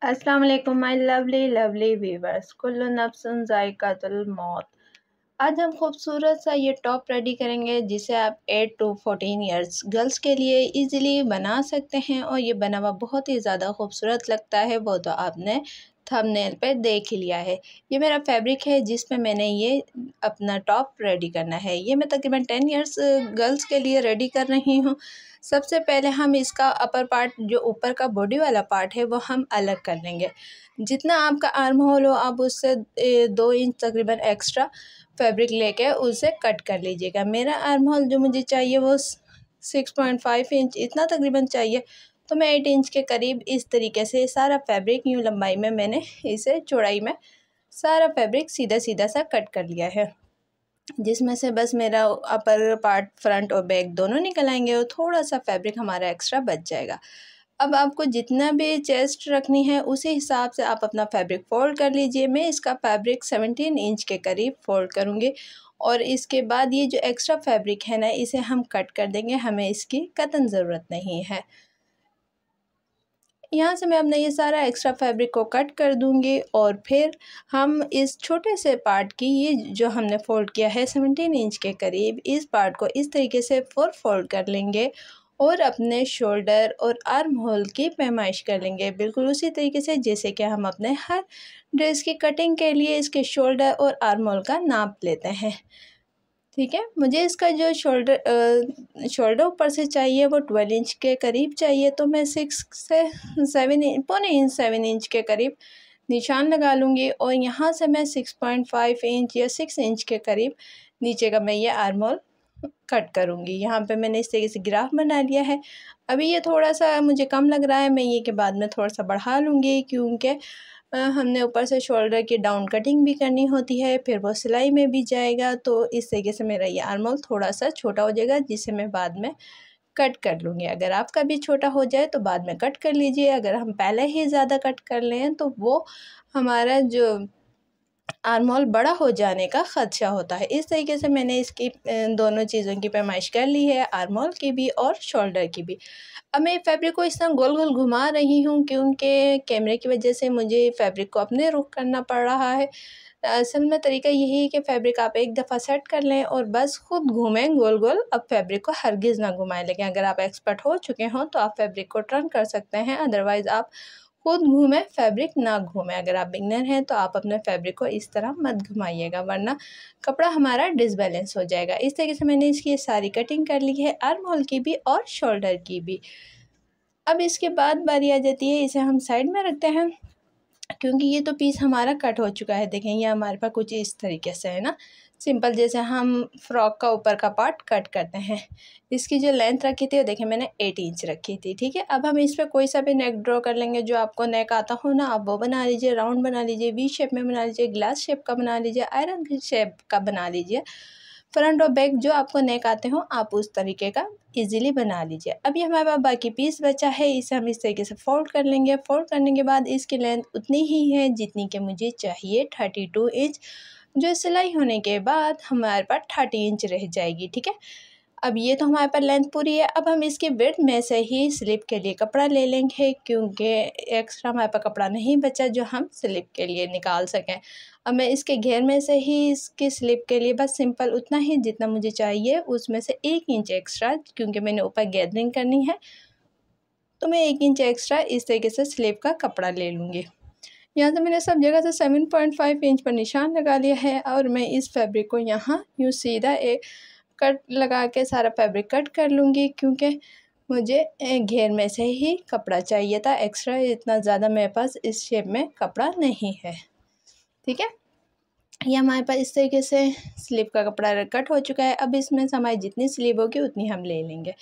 अस्सलाम वालेकुम my lovely lovely viewers, कुल्लु नफ्सुन ज़ाइक़ातुल मौत। आज हम खूबसूरत सा ये टॉप रेडी करेंगे जिसे आप 8 टू 14 इयर्स गर्ल्स के लिए इजीली बना सकते हैं और ये बना हुआ बहुत ही ज़्यादा खूबसूरत लगता है। वो तो आपने थंबनेल पे देख ही लिया है। ये मेरा फैब्रिक है जिसमें मैंने ये अपना टॉप रेडी करना है। ये मैं तकरीबन 10 इयर्स गर्ल्स के लिए रेडी कर रही हूँ। सबसे पहले हम इसका अपर पार्ट, जो ऊपर का बॉडी वाला पार्ट है, वो हम अलग कर लेंगे। जितना आपका आर्म होल हो आप उससे 2 इंच तकरीबन एक्स्ट्रा फैब्रिक लेके उसे कट कर लीजिएगा। मेरा आर्म होल जो मुझे चाहिए वो 6.5 इंच इतना तकरीबन चाहिए, तो मैं 8 इंच के करीब इस तरीके से सारा फैब्रिक यूँ लंबाई में मैंने इसे चौड़ाई में सारा फैब्रिक सीधा सीधा सा कट कर लिया है, जिसमें से बस मेरा अपर पार्ट फ्रंट और बैक दोनों निकल आएंगे और थोड़ा सा फैब्रिक हमारा एक्स्ट्रा बच जाएगा। अब आपको जितना भी चेस्ट रखनी है उसी हिसाब से आप अपना फैब्रिक फ़ोल्ड कर लीजिए। मैं इसका फैब्रिक 17 इंच के करीब फ़ोल्ड करूँगी और इसके बाद ये जो एक्स्ट्रा फैब्रिक है ना, इसे हम कट कर देंगे। हमें इसकी कतई ज़रूरत नहीं है। यहाँ से मैं अपना ये सारा एक्स्ट्रा फैब्रिक को कट कर दूँगी और फिर हम इस छोटे से पार्ट की, ये जो हमने फ़ोल्ड किया है 17 इंच के करीब, इस पार्ट को इस तरीके से फ़ोल्ड कर लेंगे और अपने शोल्डर और आर्म होल की पैमाइश कर लेंगे, बिल्कुल उसी तरीके से जैसे कि हम अपने हर ड्रेस की कटिंग के लिए इसके शोल्डर और आर्म होल का नाप लेते हैं। ठीक है, मुझे इसका जो शोल्डर ऊपर से चाहिए वो 12 इंच के करीब चाहिए, तो मैं 6 से 7 इंच के करीब निशान लगा लूँगी और यहाँ से मैं 6.5 इंच या 6 इंच के करीब नीचे का मैं ये आर्म होल कट करूँगी। यहाँ पे मैंने इस तरीके से ग्राफ बना लिया है। अभी ये थोड़ा सा मुझे कम लग रहा है, मैं ये के बाद में थोड़ा सा बढ़ा लूँगी, क्योंकि हमने ऊपर से शोल्डर की डाउन कटिंग भी करनी होती है, फिर वो सिलाई में भी जाएगा। तो इस तरीके से मेरा ये आर्म होल थोड़ा सा छोटा हो जाएगा, जिसे मैं बाद में कट कर लूँगी। अगर आपका भी छोटा हो जाए तो बाद में कट कर लीजिए। अगर हम पहले ही ज़्यादा कट कर लें तो वो हमारा जो आर्म होल बड़ा हो जाने का ख़दशा होता है। इस तरीके से मैंने इसकी दोनों चीज़ों की पैमाइश कर ली है, आर्म होल की भी और शोल्डर की भी। अब मैं फैब्रिक को इस तरह गोल गोल घुमा रही हूँ, क्योंकि कैमरे की वजह से मुझे फैब्रिक को अपने रुख करना पड़ रहा है। असल में तरीका यही है कि फ़ैब्रिक आप एक दफ़ा सेट कर लें और बस खुद घूमें गोल गोल। अब फैब्रिक को हरगिज़ ना घुमाएं, लेकिन अगर आप एक्सपर्ट हो चुके हों तो आप फैब्रिक को टर्न कर सकते हैं, अदरवाइज़ आप खुद घूमें, फैब्रिक ना घूमें। अगर आप बिगनर हैं तो आप अपने फैब्रिक को इस तरह मत घुमाइएगा, वरना कपड़ा हमारा डिसबैलेंस हो जाएगा। इस तरीके से मैंने इसकी सारी कटिंग कर ली है, आर्म होल की भी और शोल्डर की भी। अब इसके बाद बारी आ जाती है, इसे हम साइड में रखते हैं, क्योंकि ये तो पीस हमारा कट हो चुका है। देखें ये हमारे पास कुछ इस तरीके से है ना, सिंपल जैसे हम फ्रॉक का ऊपर का पार्ट कट करते हैं। इसकी जो लेंथ रखी थी वो देखें मैंने 8 इंच रखी थी। ठीक है, अब हम इस पर कोई सा भी नेक ड्रॉ कर लेंगे। जो आपको नेक आता हो ना, आप वो बना लीजिए, राउंड बना लीजिए, वी शेप में बना लीजिए, ग्लास शेप का बना लीजिए, आयरन शेप का बना लीजिए। फ्रंट और बैक जो आपको नेक आते हो आप उस तरीके का इजीली बना लीजिए। अब ये हमारे पास बाकी पीस बचा है, इसे हम इस तरीके से फ़ोल्ड कर लेंगे। फ़ोल्ड करने के बाद इसकी लेंथ उतनी ही है जितनी कि मुझे चाहिए, 32 इंच। जो सिलाई होने के बाद हमारे पास 30 इंच रह जाएगी। ठीक है, अब ये तो हमारे पास लेंथ पूरी है। अब हम इसके विड्थ में से ही स्लिप के लिए कपड़ा ले लेंगे, क्योंकि एक्स्ट्रा हमारे पास कपड़ा नहीं बचा जो हम स्लिप के लिए निकाल सकें। अब मैं इसके घेर में से ही इसकी स्लिप के लिए बस सिंपल उतना ही जितना मुझे चाहिए, उसमें से 1 इंच एक्स्ट्रा, क्योंकि मैंने ऊपर गैदरिंग करनी है तो मैं 1 इंच एक्स्ट्रा इस तरीके से स्लिप का कपड़ा ले लूँगी। यहाँ से मैंने सब जगह से 7.5 इंच पर निशान लगा लिया है और मैं इस फैब्रिक को यहाँ यूँ सीधा एक कट लगा के सारा फैब्रिक कट कर लूँगी, क्योंकि मुझे घेर में से ही कपड़ा चाहिए था। एक्स्ट्रा इतना ज़्यादा मेरे पास इस शेप में कपड़ा नहीं है। ठीक है, ये हमारे पास इस तरीके से स्लीव का कपड़ा कट हो चुका है। अब इसमें से हमारी जितनी स्लीव होगी उतनी हम ले लेंगे,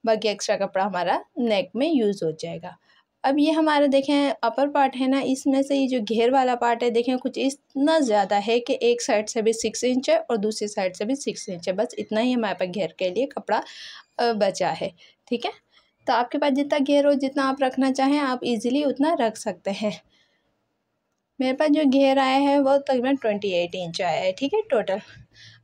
बाकी एक्स्ट्रा कपड़ा हमारा नेक में यूज़ हो जाएगा। अब ये हमारा देखें अपर पार्ट है ना, इसमें से ये जो घेर वाला पार्ट है देखें कुछ इतना ज़्यादा है कि एक साइड से भी 6 इंच है और दूसरी साइड से भी 6 इंच है। बस इतना ही हमारे पास घेर के लिए कपड़ा बचा है। ठीक है, तो आपके पास जितना घेर हो, जितना आप रखना चाहें आप इजीली उतना रख सकते हैं। मेरे पास जो घेर आया है वो तकरीबन 28 इंच आया है। ठीक है टोटल।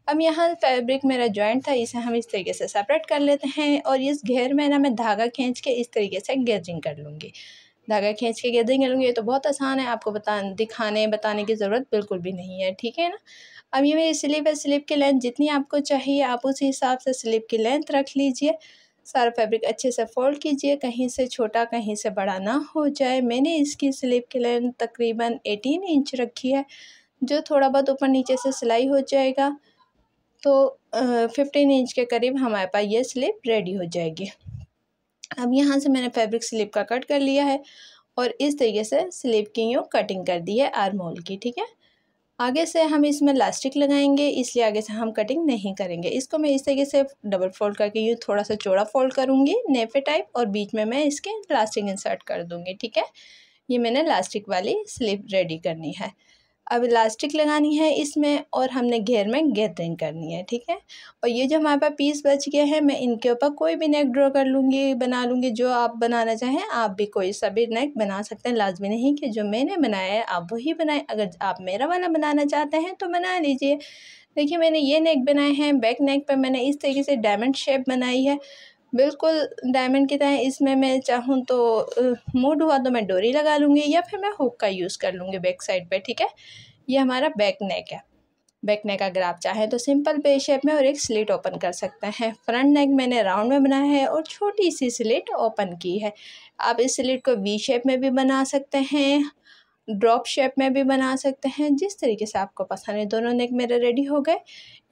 अब यहाँ फैब्रिक मेरा जॉइंट था, इसे हम इस तरीके से सेपरेट कर लेते हैं और इस घेर में ना मैं धागा खींच के इस तरीके से गैदरिंग कर लूँगी। धागा खींच के गैदरिंग कर लूँगी। ये तो बहुत आसान है, आपको बताने की ज़रूरत बिल्कुल भी नहीं है, ठीक है ना। अब ये मेरी स्लीव है, स्लीव की लेंथ जितनी आपको चाहिए आप उसी हिसाब से स्लीव की लेंथ रख लीजिए। सारा फैब्रिक अच्छे से फ़ोल्ड कीजिए, कहीं से छोटा कहीं से बड़ा ना हो जाए। मैंने इसकी स्लीव की लेंथ तकरीबन 18 इंच रखी है, जो थोड़ा बहुत ऊपर नीचे से सिलाई हो जाएगा तो 15 इंच के करीब हमारे पास ये स्लीव रेडी हो जाएगी। अब यहाँ से मैंने फैब्रिक स्लीव का कट कर लिया है और इस तरीके से स्लीव की यूँ कटिंग कर दी है आर्म होल की, ठीक है। आगे से हम इसमें इलास्टिक लगाएंगे, इसलिए आगे से हम कटिंग नहीं करेंगे। इसको मैं इस तरीके से डबल फोल्ड करके यूँ थोड़ा सा चौड़ा फोल्ड करूँगी नेफे टाइप, और बीच में मैं इसके इलास्टिक इंसर्ट कर दूँगी, ठीक है। ये मैंने इलास्टिक वाली स्लीव रेडी करनी है। अब इलास्टिक लगानी है इसमें और हमने घेर में गैदरिंग करनी है, ठीक है। और ये जो हमारे पास पीस बच गए हैं, मैं इनके ऊपर कोई भी नेक ड्रॉ कर लूँगी, बना लूँगी। जो आप बनाना चाहें आप भी कोई सा भी नेक बना सकते हैं, लाजमी नहीं कि जो मैंने बनाया है आप वही बनाएं। अगर आप मेरा वाला बनाना चाहते हैं तो बना लीजिए। देखिए मैंने ये नेक बनाए हैं, बैक नेक पर मैंने इस तरीके से डायमंड शेप बनाई है, बिल्कुल डायमंड की तरह। इसमें मैं चाहूँ तो मूड हुआ तो मैं डोरी लगा लूँगी या फिर मैं हुक का यूज़ कर लूँगी बैक साइड पे, ठीक है। ये हमारा बैक नेक है। बैक नेक अगर आप चाहें तो सिंपल पे शेप में और एक स्लिट ओपन कर सकते हैं। फ्रंट नेक मैंने राउंड में बनाया है और छोटी सी स्लिट ओपन की है। आप इस स्लिट को वी शेप में भी बना सकते हैं, ड्रॉप शेप में भी बना सकते हैं, जिस तरीके से आपको पसंद है। दोनों नेक मेरे रेडी हो गए।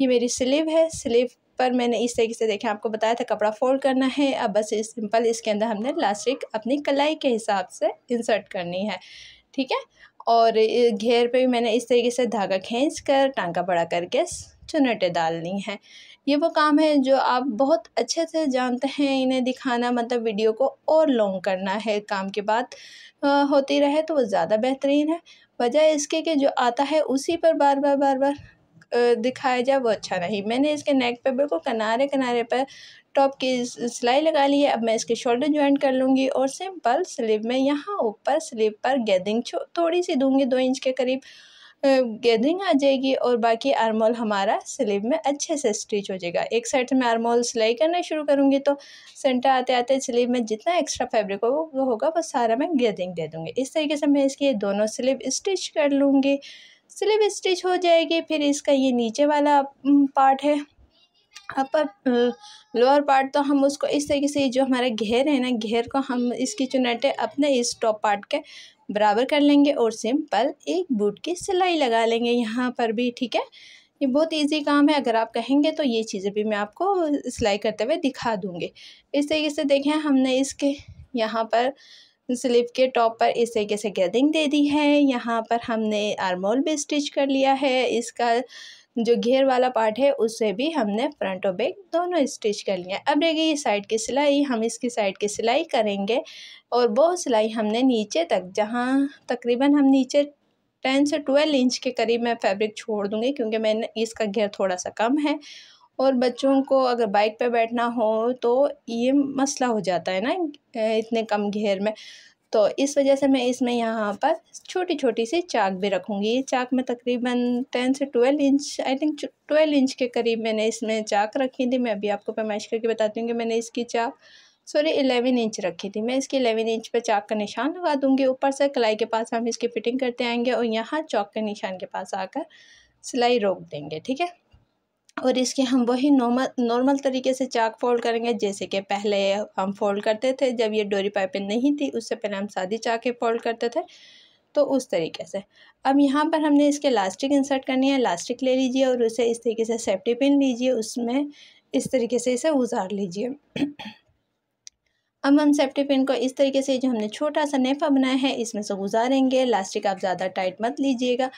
ये मेरी स्लीव है, स्लीव पर मैंने इस तरीके से देखें आपको बताया था कपड़ा फोल्ड करना है। अब बस सिंपल इसके अंदर हमने इलास्टिक अपनी कलाई के हिसाब से इंसर्ट करनी है, ठीक है। और घेर पे भी मैंने इस तरीके से धागा खींच कर टांका बड़ा करके चुनटें डालनी हैं। ये वो काम है जो आप बहुत अच्छे से जानते हैं, इन्हें दिखाना मतलब वीडियो को और लॉन्ग करना है। काम की बात होती रहे तो वो ज़्यादा बेहतरीन है, वजह इसके कि जो आता है उसी पर बार बार दिखाया जाए वो अच्छा नहीं। मैंने इसके नेक पे बिल्कुल किनारे किनारे पर टॉप की सिलाई लगा ली है। अब मैं इसके शोल्डर जॉइंट कर लूँगी और सिंपल स्लीव में यहाँ ऊपर स्लीव पर गैदरिंग थोड़ी सी दूँगी, 2 इंच के करीब गैदरिंग आ जाएगी और बाकी आर्म होल हमारा स्लीव में अच्छे से स्टिच हो जाएगा। एक साइड से मैं आर्म होल सिलाई करना शुरू करूँगी तो सेंटर आते आते स्लीव में जितना एक्स्ट्रा फैब्रिक होगा वो सारा मैं गैदरिंग दे दूँगी। इस तरीके से मैं इसकी दोनों स्लीव स्टिच कर लूँगी। स्लीव स्टिच हो जाएगी, फिर इसका ये नीचे वाला पार्ट है अपर लोअर पार्ट, तो हम उसको इस तरीके से जो हमारा घेर है ना, घेर को हम इसकी चुनटें अपने इस टॉप पार्ट के बराबर कर लेंगे और सिंपल एक बूट की सिलाई लगा लेंगे यहाँ पर भी, ठीक है। ये बहुत इजी काम है, अगर आप कहेंगे तो ये चीज़ें भी मैं आपको सिलाई करते हुए दिखा दूँगी। इस तरीके से देखें हमने इसके यहाँ पर स्लीव के टॉप पर इस तरीके से गैदरिंग दे दी है। यहाँ पर हमने आर्म होल भी स्टिच कर लिया है। इसका जो घेर वाला पार्ट है उससे भी हमने फ्रंट और बैक दोनों स्टिच कर लिया। अब रह गई साइड की सिलाई, हम इसकी साइड की सिलाई करेंगे और वो सिलाई हमने नीचे तक, जहाँ तकरीबन हम नीचे 10 से 12 इंच के करीब मैं फैब्रिक छोड़ दूँगी, क्योंकि मैंने इसका घेर थोड़ा सा कम है और बच्चों को अगर बाइक पे बैठना हो तो ये मसला हो जाता है ना इतने कम घेर में। तो इस वजह से मैं इसमें यहाँ पर छोटी छोटी सी चाक भी रखूँगी। ये चाक में तकरीबन 10 से 12 इंच, आई थिंक 12 इंच के करीब मैंने इसमें चाक रखी थी। मैं अभी आपको पैमाइश करके बताती हूँ कि मैंने इसकी चाक 11 इंच रखी थी। मैं इसकी 11 इंच पे चाक का निशान लगा दूँगी। ऊपर से कलाई के पास हम इसकी फिटिंग करते आएंगे और यहाँ चौक के निशान के पास आकर सिलाई रोक देंगे, ठीक है। और इसके हम वही नॉर्मल तरीके से चाक फ़ोल्ड करेंगे जैसे कि पहले हम फ़ोल्ड करते थे। जब ये डोरी पाइपिंग नहीं थी उससे पहले हम सादी चाकें फ़ोल्ड करते थे, तो उस तरीके से। अब यहाँ पर हमने इसके इलास्टिक इंसर्ट करनी है। इलास्टिक ले लीजिए और उसे इस तरीके से सेफ्टी पिन लीजिए, उसमें इस तरीके से इसे गुजार लीजिए। अब हम सेफ्टी पिन को इस तरीके से जो हमने छोटा सा नेफा बनाया है इसमें से गुजारेंगे। इलास्टिक आप ज़्यादा टाइट मत लीजिएगा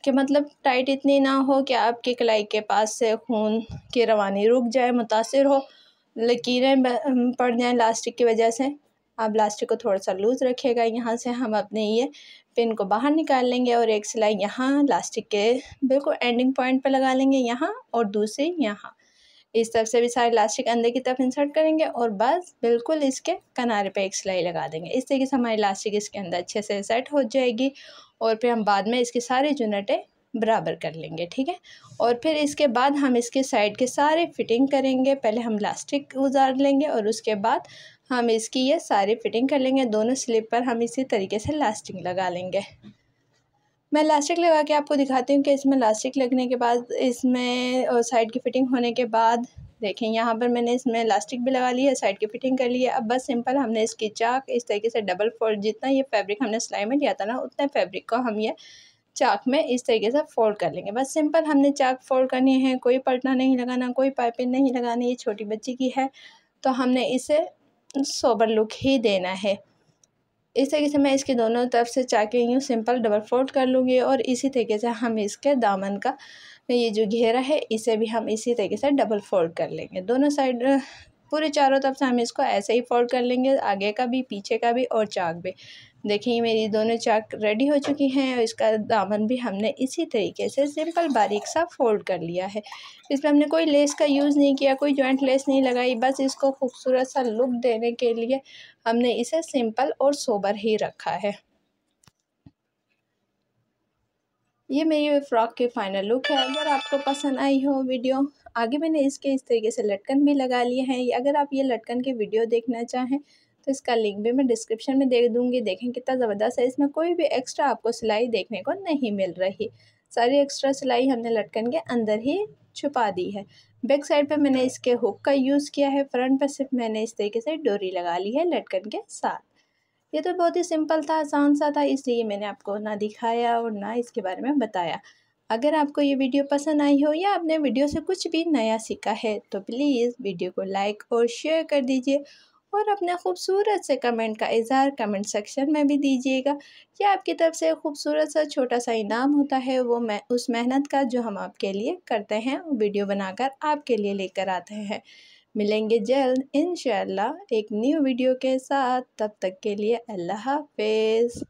कि मतलब टाइट इतनी ना हो कि आपकी कलाई के पास से खून की रवानी रुक जाए, मुतासिर हो, लकीरें पड़ जाएं इलास्टिक की वजह से। आप इलास्टिक को थोड़ा सा लूज़ रखिएगा। यहाँ से हम अपने ये पिन को बाहर निकाल लेंगे और एक सिलाई यहाँ इलास्टिक के बिल्कुल एंडिंग पॉइंट पर लगा लेंगे यहाँ, और दूसरी यहाँ। इस तरफ से भी सारे इलास्टिक अंदर की तरफ इंसर्ट करेंगे और बस बिल्कुल इसके किनारे पे एक सिलाई लगा देंगे। इस तरीके से हमारी इलास्टिक इसके अंदर अच्छे से सेट हो जाएगी और फिर हम बाद में इसकी सारी चुनटें बराबर कर लेंगे, ठीक है। और फिर इसके बाद हम इसके साइड के सारे फिटिंग करेंगे। पहले हम इलास्टिक गुजार लेंगे और उसके बाद हम इसकी ये सारी फिटिंग कर लेंगे। दोनों स्लिप पर हम इसी तरीके से लास्टिक लगा लेंगे। मैं लास्टिक लगा के आपको दिखाती हूँ कि इसमें लास्टिक लगने के बाद इसमें साइड की फ़िटिंग होने के बाद देखें यहाँ पर मैंने इसमें लास्टिक भी लगा ली है, साइड की फ़िटिंग कर ली है। अब बस सिंपल हमने इसकी चाक इस तरीके से डबल फोल्ड, जितना ये फैब्रिक हमने सिलाई में लिया था ना उतने फैब्रिक को हम ये चाक में इस तरीके से फ़ोल्ड कर लेंगे। बस सिंपल हमने चाक फ़ोल्ड करनी है, कोई पलटा नहीं लगाना, कोई पाइपिंग नहीं लगानी। ये छोटी बच्ची की है तो हमने इसे सोबर लुक ही देना है। इस तरीके से मैं इसके दोनों तरफ से चाके यूँ सिंपल डबल फोल्ड कर लूँगी और इसी तरीके से हम इसके दामन का ये जो घेरा है इसे भी हम इसी तरीके से डबल फोल्ड कर लेंगे। दोनों साइड पूरे चारों तरफ से हम इसको ऐसे ही फोल्ड कर लेंगे, आगे का भी, पीछे का भी और चाक भी। देखिए मेरी दोनों चाक रेडी हो चुकी हैं और इसका दामन भी हमने इसी तरीके से सिंपल बारीक सा फोल्ड कर लिया है। इसमें हमने कोई लेस का यूज़ नहीं किया, कोई जॉइंट लेस नहीं लगाई, बस इसको खूबसूरत सा लुक देने के लिए हमने इसे सिंपल और सोबर ही रखा है। ये मेरी फ़्रॉक की फ़ाइनल लुक है। अगर आपको पसंद आई हो वीडियो, आगे मैंने इसके इस तरीके से लटकन भी लगा लिए हैं। अगर आप ये लटकन की वीडियो देखना चाहें तो इसका लिंक भी मैं डिस्क्रिप्शन में दे दूँगी। देखें कितना ज़बरदस्त है, इसमें कोई भी एक्स्ट्रा आपको सिलाई देखने को नहीं मिल रही। सारी एक्स्ट्रा सिलाई हमने लटकन के अंदर ही छुपा दी है। बैक साइड पे मैंने इसके हुक का यूज़ किया है, फ्रंट पर सिर्फ मैंने इस तरीके से डोरी लगा ली है लटकन के साथ। ये तो बहुत ही सिंपल था, आसान सा था, इसलिए मैंने आपको ना दिखाया और ना इसके बारे में बताया। अगर आपको ये वीडियो पसंद आई हो या आपने वीडियो से कुछ भी नया सीखा है तो प्लीज़ वीडियो को लाइक और शेयर कर दीजिए और अपने खूबसूरत से कमेंट का इज़हार कमेंट सेक्शन में भी दीजिएगा कि आपकी तरफ से खूबसूरत सा छोटा सा इनाम होता है वो मैं उस मेहनत का जो हम आपके लिए करते हैं, वीडियो बनाकर आपके लिए लेकर आते हैं। मिलेंगे जल्द इंशाअल्लाह एक न्यू वीडियो के साथ, तब तक के लिए अल्लाह हाफ़िज़।